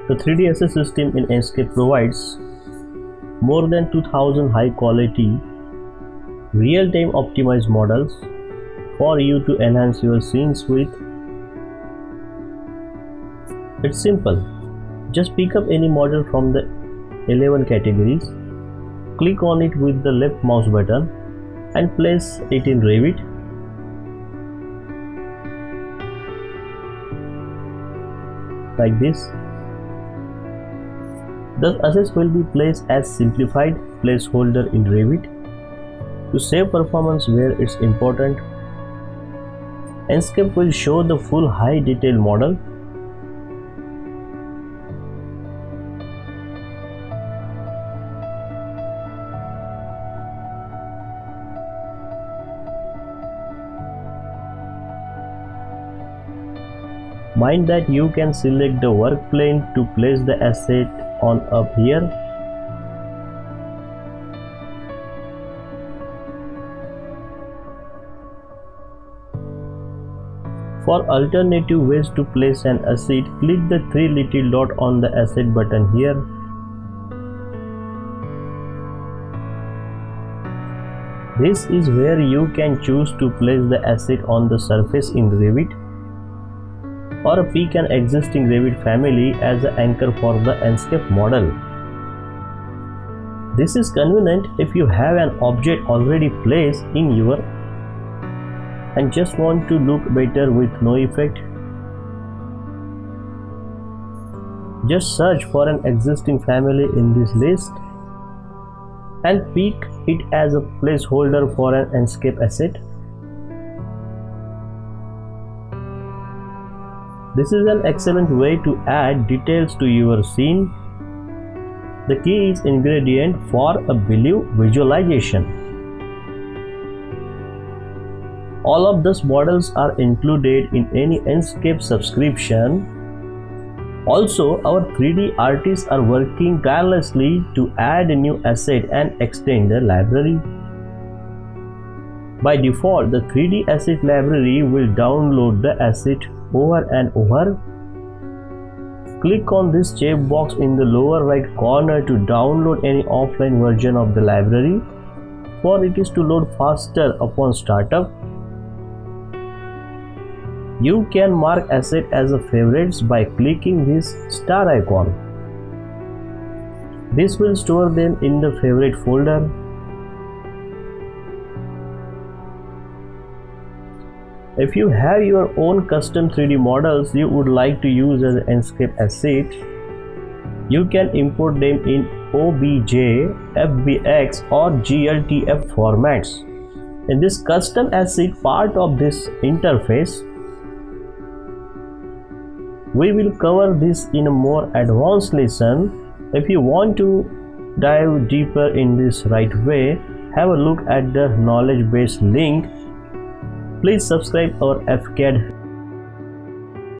The 3D asset system in ENSCAPE provides more than 2000 high quality, real-time optimized models for you to enhance your scenes with. It's simple. Just pick up any model from the 11 categories, click on it with the left mouse button and place it in REVIT. Like this. The assets will be placed as simplified placeholder in REVIT to save performance where it's important. ENSCAPE will show the full high detail model. Mind that you can select the work plane to place the asset on up here. For alternative ways to place an asset, click the three little dot on the asset button here. This is where you can choose to place the asset on the surface in REVIT, or pick an existing REVIT family as an anchor for the ENSCAPE model. This is convenient if you have an object already placed in your and just want to look better with no effect. Just search for an existing family in this list and pick it as a placeholder for an ENSCAPE asset. This is an excellent way to add details to your scene. The key is ingredient for a visualization. All of these models are included in any ENSCAPE subscription. Also, our 3D artists are working tirelessly to add a new asset and extend the library. By default, the 3D asset library will download the asset over and over. Click on this checkbox in the lower right corner to download any offline version of the library, for it is to load faster upon startup. You can mark asset as a favorites by clicking this star icon. This will store them in the favorite folder. If you have your own custom 3D models you would like to use as an ENSCAPE asset, you can import them in OBJ, FBX or GLTF formats. In this custom asset part of this interface, we will cover this in a more advanced lesson. If you want to dive deeper in this right way, have a look at the knowledge base link. Please subscribe our FCAD